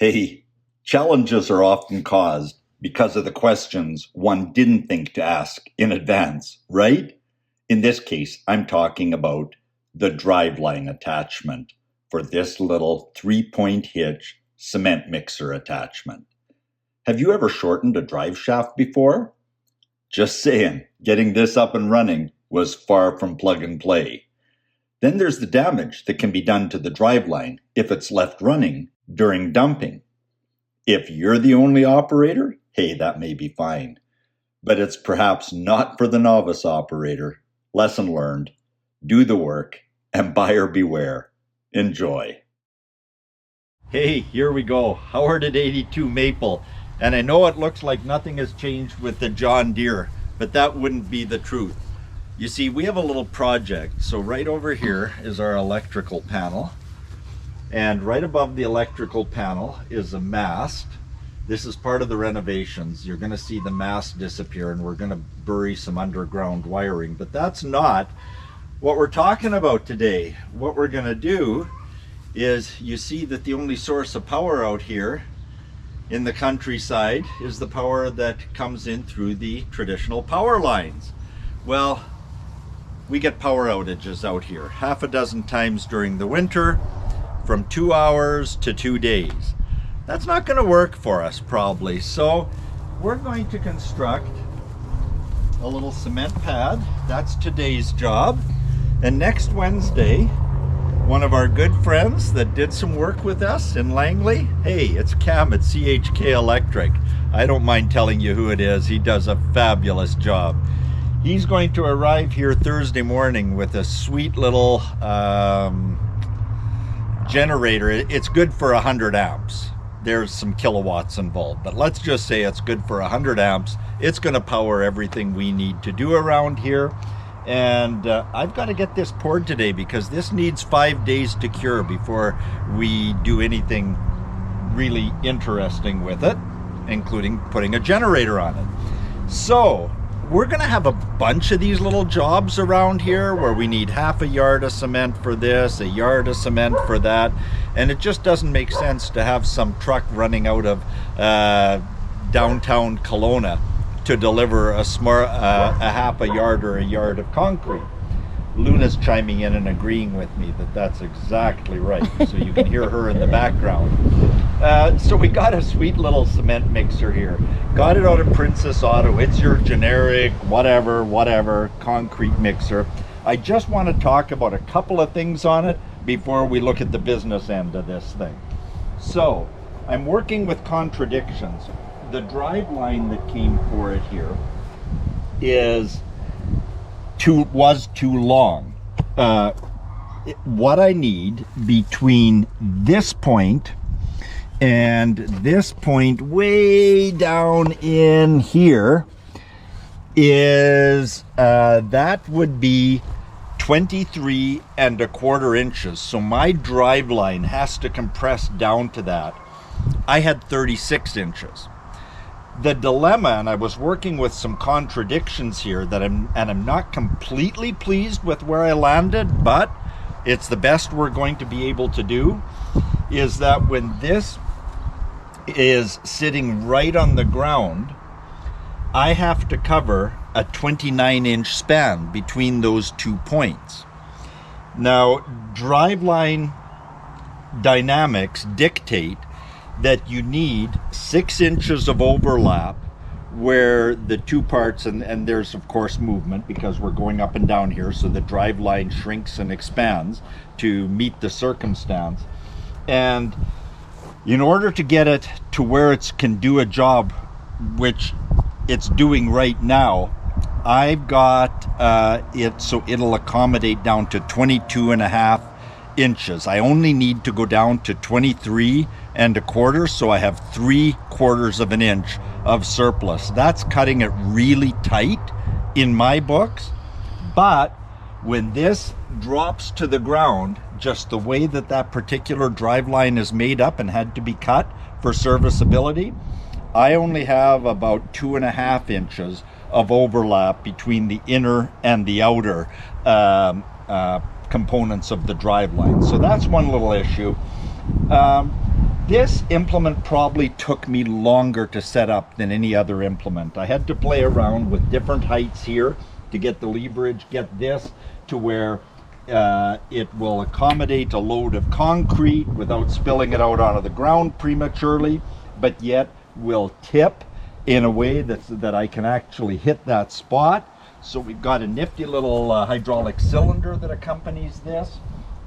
Hey, challenges are often caused because of the questions one didn't think to ask in advance, right? In this case, I'm talking about the driveline attachment for this little 3-point hitch cement mixer attachment. Have you ever shortened a drive shaft before? Just saying, getting this up and running was far from plug and play. Then there's the damage that can be done to the driveline if it's left running during dumping. If you're the only operator, hey, that may be fine. But it's perhaps not for the novice operator. Lesson learned. Do the work, and buyer beware. Enjoy. Hey, here we go. Howard at 82 Maple. And I know it looks like nothing has changed with the John Deere, but that wouldn't be the truth. You see, we have a little project. So right over here is our electrical panel. And right above the electrical panel is a mast. This is part of the renovations. You're going to see the mast disappear, and we're going to bury some underground wiring. But that's not what we're talking about today. What we're going to do is, you see that the only source of power out here in the countryside is the power that comes in through the traditional power lines. Well, we get power outages out here half a dozen times during the winter, from 2 hours to 2 days. That's not going to work for us probably, so we're going to construct a little cement pad. That's today's job. And next Wednesday, one of our good friends that did some work with us in Langley, hey, it's Cam at CHK Electric. I don't mind telling you who it is. He does a fabulous job. He's going to arrive here Thursday morning with a sweet little generator. It's good for 100 amps. There's some kilowatts involved, but let's just say it's good for 100 amps. It's going to power everything we need to do around here. And I've got to get this poured today because this needs 5 days to cure before we do anything really interesting with it, including putting a generator on it. So we're going to have a bunch of these little jobs around here where we need half a yard of cement for this, a yard of cement for that, and it just doesn't make sense to have some truck running out of downtown Kelowna to deliver a half a yard or a yard of concrete. Luna's chiming in and agreeing with me that that's exactly right, so you can hear her in the background. So we got a sweet little cement mixer here. Got it out of Princess Auto. It's your generic whatever concrete mixer. I just want to talk about a couple of things on it before we look at the business end of this thing. So I'm working with contradictions. The drive line that came for it here was too long. What I need between this point and this point way down in here is that would be 23¼ inches. So my drive line has to compress down to that. I had 36 inches. The dilemma, and I was working with some contradictions here that I'm not completely pleased with where I landed, but it's the best we're going to be able to do, is that when this is sitting right on the ground, I have to cover a 29-inch span between those 2 points. Now, driveline dynamics dictate that you need 6 inches of overlap where the 2 parts, and there's of course movement because we're going up and down here, so the drive line shrinks and expands to meet the circumstance. And in order to get it to where it can do a job, which it's doing right now, I've got it so it'll accommodate down to 22½ inches. I only need to go down to 23¼ so I have 3/4 of an inch of surplus. That's cutting it really tight in my books, but when this drops to the ground, just the way that that particular drive line is made up and had to be cut for serviceability, I only have about 2½ inches of overlap between the inner and the outer components of the drive line. So that's one little issue. This implement probably took me longer to set up than any other implement. I had to play around with different heights here to get the leverage, get this to where it will accommodate a load of concrete without spilling it out onto the ground prematurely, but yet will tip in a way that I can actually hit that spot. So we've got a nifty little hydraulic cylinder that accompanies this.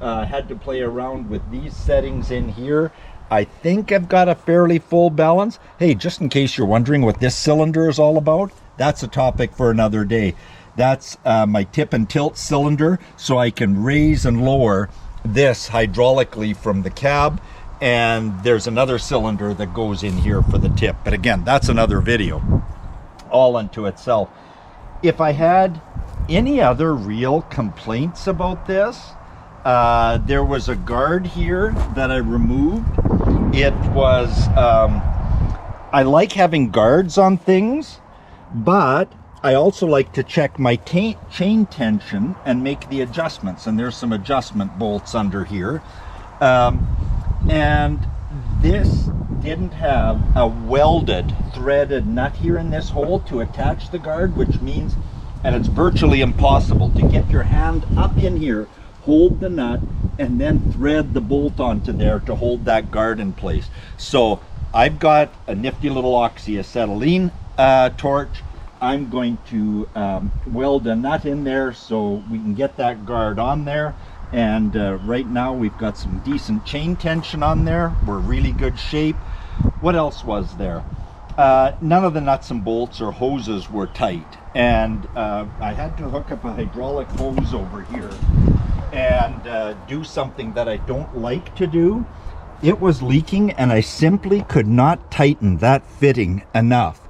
Had to play around with these settings in here. I think I've got a fairly full balance. Hey, just in case you're wondering what this cylinder is all about, that's a topic for another day. That's my tip and tilt cylinder, so I can raise and lower this hydraulically from the cab. And there's another cylinder that goes in here for the tip. But again, that's another video all unto itself. If I had any other real complaints about this, there was a guard here that I removed. It was, I like having guards on things, but I also like to check my chain tension and make the adjustments. And there's some adjustment bolts under here. And this didn't have a welded, threaded nut here in this hole to attach the guard, which means, and it's virtually impossible to get your hand up in here, hold the nut, and then thread the bolt onto there to hold that guard in place. So I've got a nifty little oxyacetylene torch. I'm going to weld a nut in there so we can get that guard on there. And right now we've got some decent chain tension on there. We're really good shape. What else was there? None of the nuts and bolts or hoses were tight. And I had to hook up a hydraulic hose over here and do something that I don't like to do. It was leaking and I simply could not tighten that fitting enough.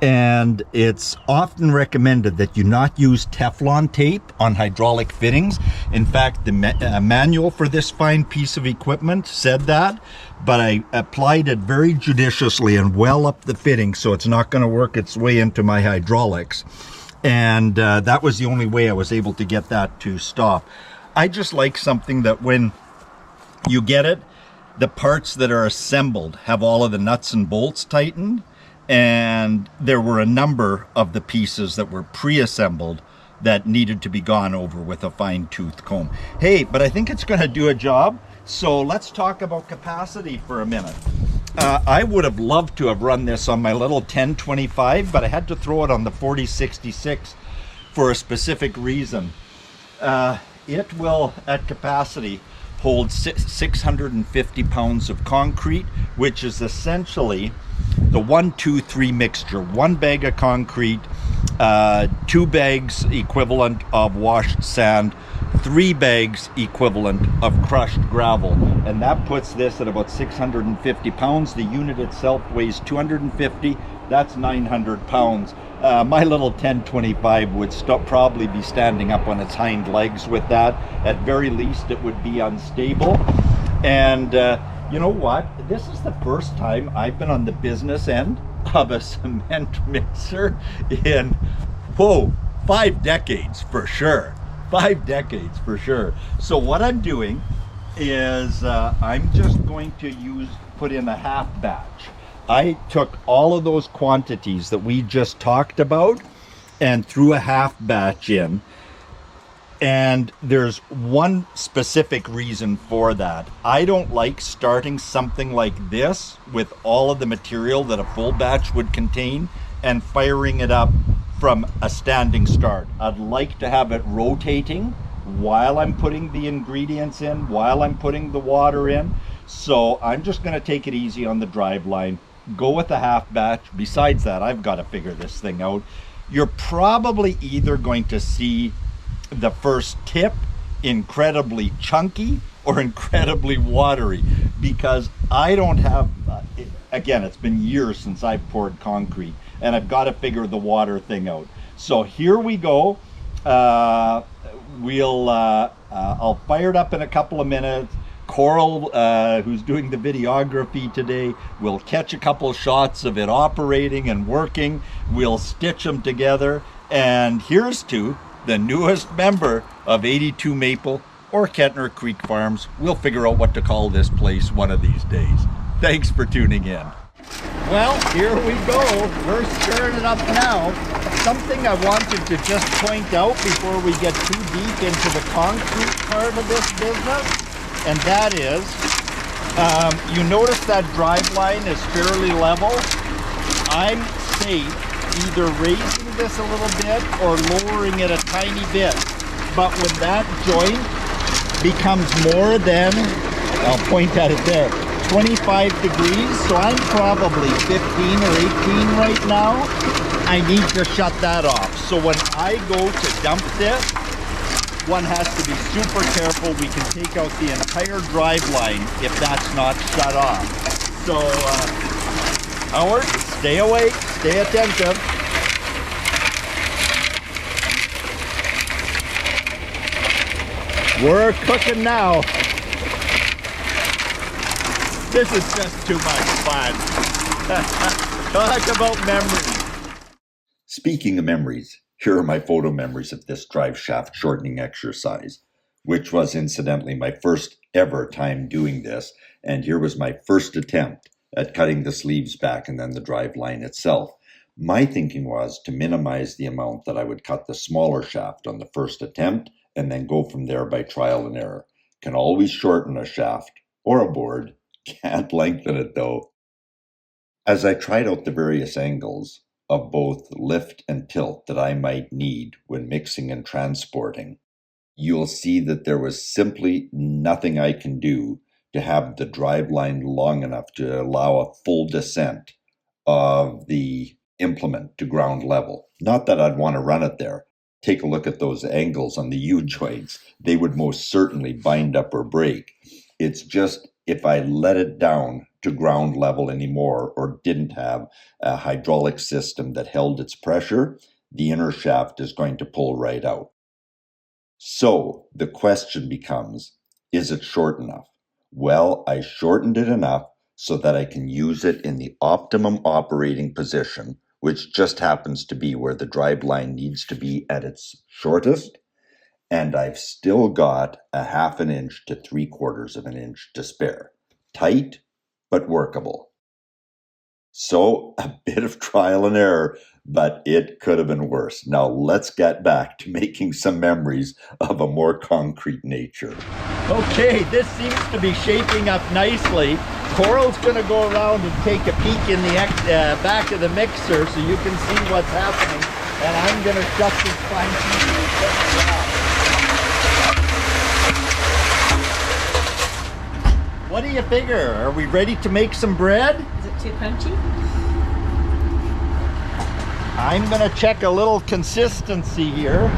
And it's often recommended that you not use Teflon tape on hydraulic fittings. In fact, the manual for this fine piece of equipment said that, but I applied it very judiciously and well up the fitting so it's not going to work its way into my hydraulics. And that was the only way I was able to get that to stop. I just like something that when you get it, the parts that are assembled have all of the nuts and bolts tightened. And there were a number of the pieces that were pre-assembled that needed to be gone over with a fine-tooth comb. Hey, but I think it's going to do a job. So let's talk about capacity for a minute. I would have loved to have run this on my little 1025, but I had to throw it on the 4066 for a specific reason. It will, at capacity, hold 650 pounds of concrete, which is essentially the 1-2-3 mixture. 1 bag of concrete, 2 bags equivalent of washed sand, 3 bags equivalent of crushed gravel. And that puts this at about 650 pounds. The unit itself weighs 250. That's 900 pounds. My little 1025 would probably be standing up on its hind legs with that. At very least, it would be unstable. And you know what? This is the first time I've been on the business end of a cement mixer in, whoa, 5 decades for sure. 5 decades for sure. So what I'm doing is I'm just going to put in a half batch. I took all of those quantities that we just talked about and threw a half batch in. And there's one specific reason for that. I don't like starting something like this with all of the material that a full batch would contain and firing it up from a standing start. I'd like to have it rotating while I'm putting the ingredients in, while I'm putting the water in. So I'm just going to take it easy on the driveline, go with a half batch. Besides that, I've got to figure this thing out. You're probably either going to see the first tip incredibly chunky or incredibly watery, because I don't have, again, it's been years since I've poured concrete and I've got to figure the water thing out. So here we go. I'll fire it up in a couple of minutes. Coral, who's doing the videography today, will catch a couple shots of it operating and working. We'll stitch them together, and here's to the newest member of 82 Maple or Kettner Creek Farms. We'll figure out what to call this place one of these days. Thanks for tuning in. Well, here we go. We're stirring it up now. Something I wanted to just point out before we get too deep into the concrete part of this business, and that is, you notice that driveline is fairly level. I'm safe either raising this a little bit or lowering it a tiny bit. But when that joint becomes more than, I'll point at it there, 25 degrees, so I'm probably 15 or 18 right now, I need to shut that off. So when I go to dump this, one has to be super careful. We can take out the entire drive line if that's not shut off. So, Howard, stay awake, stay attentive. We're cooking now. This is just too much fun. Talk about memories. Speaking of memories, here are my photo memories of this drive shaft shortening exercise, which was incidentally my first ever time doing this. And here was my first attempt at cutting the sleeves back and then the drive line itself. My thinking was to minimize the amount that I would cut the smaller shaft on the first attempt and then go from there by trial and error. Can always shorten a shaft or a board, can't lengthen it though. As I tried out the various angles of both lift and tilt that I might need when mixing and transporting, you'll see that there was simply nothing I can do to have the drive line long enough to allow a full descent of the implement to ground level. Not that I'd want to run it there. Take a look at those angles on the U-joints. They would most certainly bind up or break. It's just if I let it down to ground level anymore or didn't have a hydraulic system that held its pressure, the inner shaft is going to pull right out. So the question becomes, is it short enough? Well, I shortened it enough so that I can use it in the optimum operating position, which just happens to be where the drive line needs to be at its shortest. And I've still got a 1/2 inch to 3/4 of an inch to spare. Tight, but workable. So a bit of trial and error, but it could have been worse. Now let's get back to making some memories of a more concrete nature. Okay, this seems to be shaping up nicely. Coral's going to go around and take a peek in the back of the mixer so you can see what's happening. And I'm going to shut this fine piece off. What do you figure? Are we ready to make some bread? Is it too crunchy? I'm going to check a little consistency here.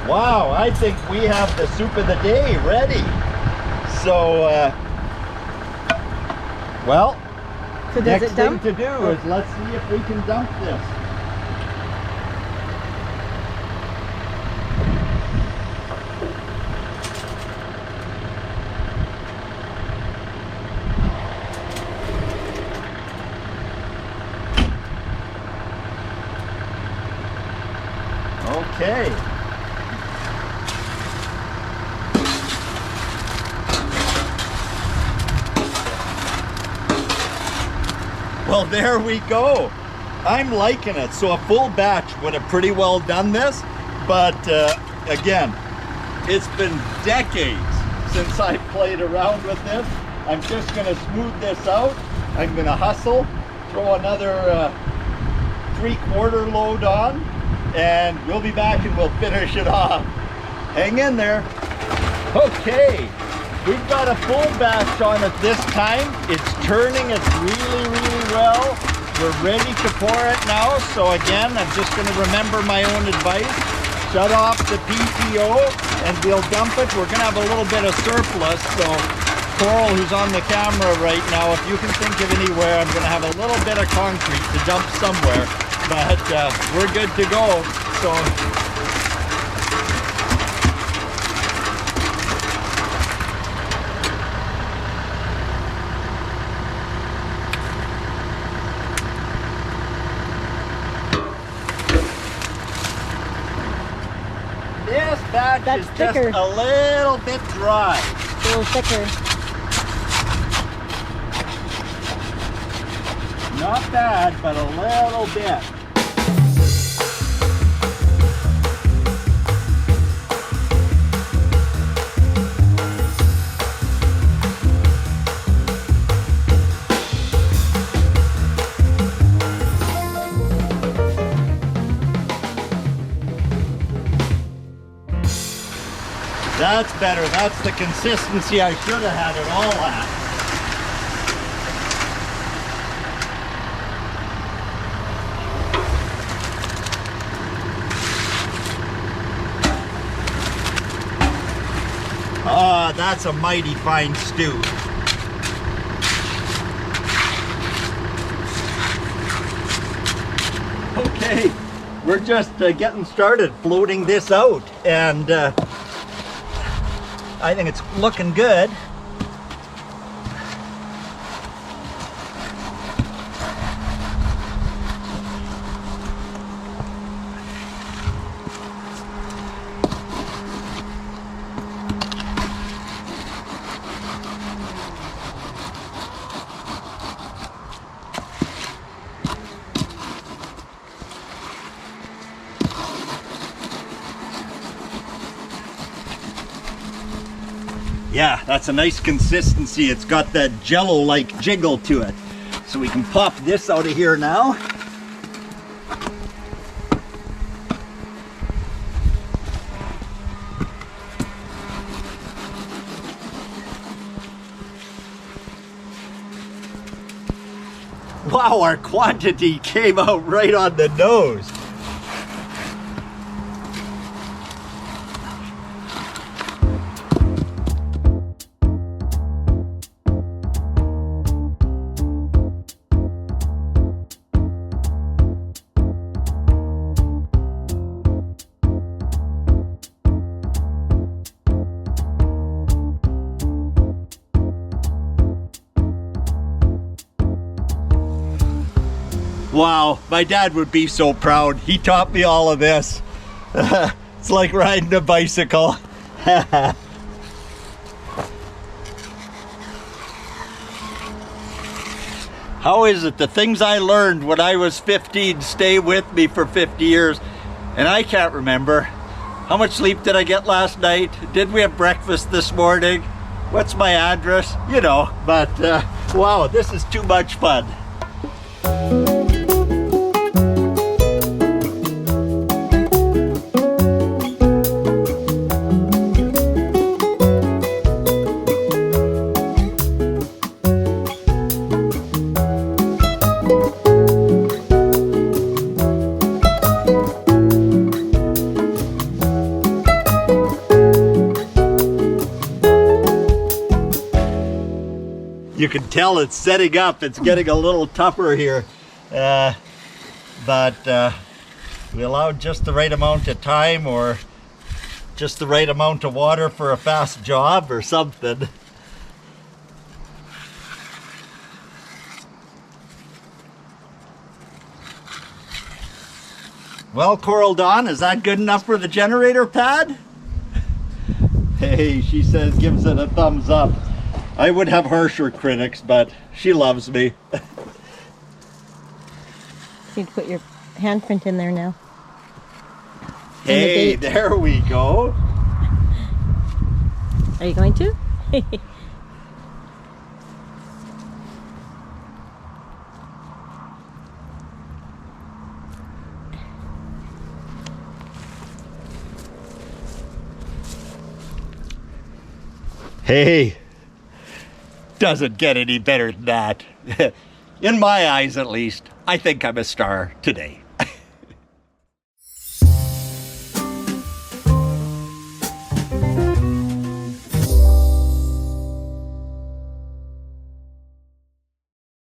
Wow, I think we have the soup of the day ready. So, well, so next thing to do is let's see if we can dump this. Okay. Well, there we go. I'm liking it. So a full batch would have pretty well done this, but again, it's been decades since I played around with this. I'm just gonna smooth this out. I'm gonna hustle, throw another 3/4 load on, and we'll be back and we'll finish it off. Hang in there. Okay, we've got a full batch on it this time. It's turning, it's really well. We're ready to pour it now. So again, I'm just going to remember my own advice. Shut off the PTO and we'll dump it. We're going to have a little bit of surplus. So Coral, who's on the camera right now, if you can think of anywhere, I'm going to have a little bit of concrete to dump somewhere. But we're good to go. So this batch is thicker. Just a little bit dry. a little thicker. Not bad, but a little bit. That's better. That's the consistency I should have had it all at. Ah, that's a mighty fine stew. Okay, we're just getting started floating this out, and I think it's looking good. Yeah, that's a nice consistency. It's got that jello-like jiggle to it. So we can pop this out of here now. Wow, our quantity came out right on the nose. Wow, my dad would be so proud. He taught me all of this. It's like riding a bicycle. How is it the things I learned when I was 15 stay with me for 50 years? And I can't remember. How much sleep did I get last night? Did we have breakfast this morning? What's my address? You know, but wow, this is too much fun. You can tell it's setting up. It's getting a little tougher here. But we allowed just the right amount of time, or just the right amount of water for a fast job or something. Well, Coral Dawn, is that good enough for the generator pad? Hey, she says, gives it a thumbs up. I would have harsher critics, but she loves me. You can put your handprint in there now. Hey, there we go. Are you going to? Hey. Doesn't get any better than that. In my eyes, at least, I think I'm a star today.